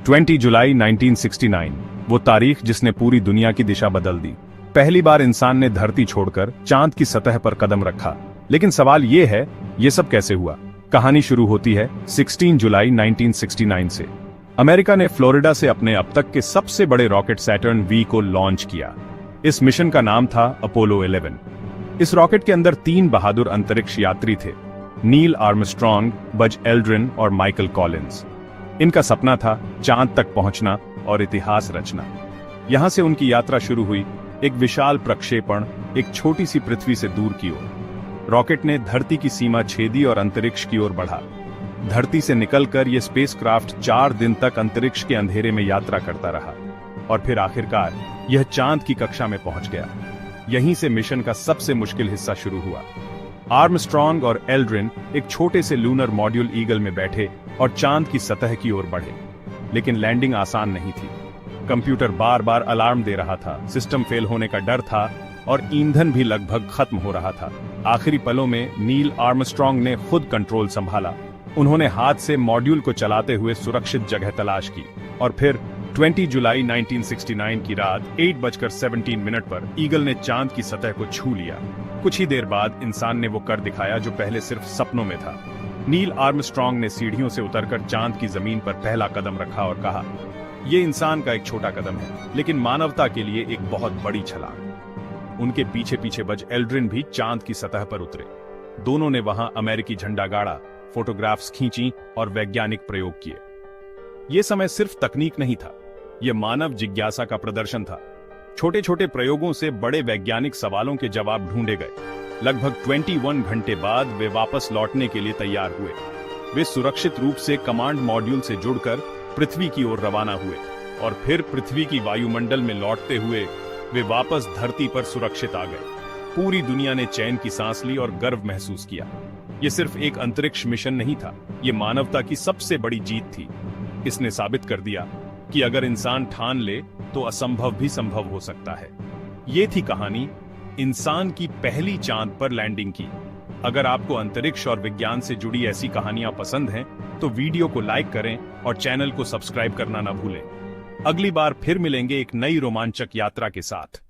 20 जुलाई 1969, वो तारीख जिसने पूरी दुनिया की दिशा बदल दी। पहली बार इंसान ने धरती छोड़कर चांद की सतह पर कदम रखा। लेकिन सवाल ये है, ये सब कैसे हुआ? कहानी शुरू होती है 16 जुलाई 1969 से। अमेरिका ने फ्लोरिडा से अपने अब तक के सबसे बड़े रॉकेट सैटर्न वी को लॉन्च किया। इस मिशन का नाम था अपोलो 11। इस रॉकेट के अंदर 3 बहादुर अंतरिक्ष यात्री थे, नील आर्मस्ट्रॉन्ग, बज एल्ड्रिन और माइकल कॉलिंस। इनका सपना था चांद तक पहुंचना और इतिहास रचना। यहां से उनकी यात्रा शुरू हुई, एक विशाल प्रक्षेपण एक छोटी सी पृथ्वी से दूर की ओर। रॉकेट ने धरती की सीमा छेदी और अंतरिक्ष की ओर बढ़ा। धरती से निकलकर यह स्पेसक्राफ्ट 4 दिन तक अंतरिक्ष के अंधेरे में यात्रा करता रहा और फिर आखिरकार यह चांद की कक्षा में पहुंच गया। यहीं से मिशन का सबसे मुश्किल हिस्सा शुरू हुआ। आर्मस्ट्रॉन्ग और एल्ड्रिन एक छोटे से लूनर मॉड्यूल ईगल में बैठे और चांद की सतह की ओर बढ़े। लेकिन लैंडिंग आसान नहीं थी। कंप्यूटर बार बार अलार्म दे रहा था, सिस्टम फेल होने का डर था और ईंधन भी लगभग खत्म हो रहा था। आखिरी पलों में नील आर्मस्ट्रॉन्ग ने खुद कंट्रोल संभाला। उन्होंने हाथ से मॉड्यूल को चलाते हुए सुरक्षित जगह तलाश की और फिर 20 जुलाई 1969 की रात 8:17 पर ईगल ने चांद की सतह को छू लिया। कुछ ही देर बाद इंसान ने वो कर दिखाया जो पहले सिर्फ सपनों में था। नील आर्मस्ट्रॉन्ग ने सीढ़ियों से उतरकर चांद की जमीन पर पहला कदम रखा और कहा, यह इंसान का एक छोटा कदम है, लेकिन मानवता के लिए एक बहुत बड़ी छलांग। उनके पीछे पीछे बज एल्ड्रिन भी चांद की सतह पर उतरे। दोनों ने वहां अमेरिकी झंडा गाड़ा, फोटोग्राफ्स खींची और वैज्ञानिक प्रयोग किए। यह समय सिर्फ तकनीक नहीं था, यह मानव जिज्ञासा का प्रदर्शन था। छोटे छोटे प्रयोगों से बड़े वैज्ञानिक सवालों के जवाब ढूंढे गए। लगभग 21 घंटे बाद वे वापस लौटने के लिए तैयार हुए। वे सुरक्षित रूप से कमांड मॉड्यूल से जुड़कर पृथ्वी की ओर रवाना हुए और फिर पृथ्वी की वायुमंडल में लौटते हुए वे वापस धरती पर सुरक्षित आ गए। पूरी दुनिया ने चैन की सांस ली और गर्व महसूस किया। यह सिर्फ एक अंतरिक्ष मिशन नहीं था, यह मानवता की सबसे बड़ी जीत थी। इसने साबित कर दिया कि अगर इंसान ठान ले तो असंभव भी संभव हो सकता है। ये थी कहानी इंसान की पहली चांद पर लैंडिंग की। अगर आपको अंतरिक्ष और विज्ञान से जुड़ी ऐसी कहानियां पसंद हैं, तो वीडियो को लाइक करें और चैनल को सब्सक्राइब करना ना भूलें। अगली बार फिर मिलेंगे एक नई रोमांचक यात्रा के साथ।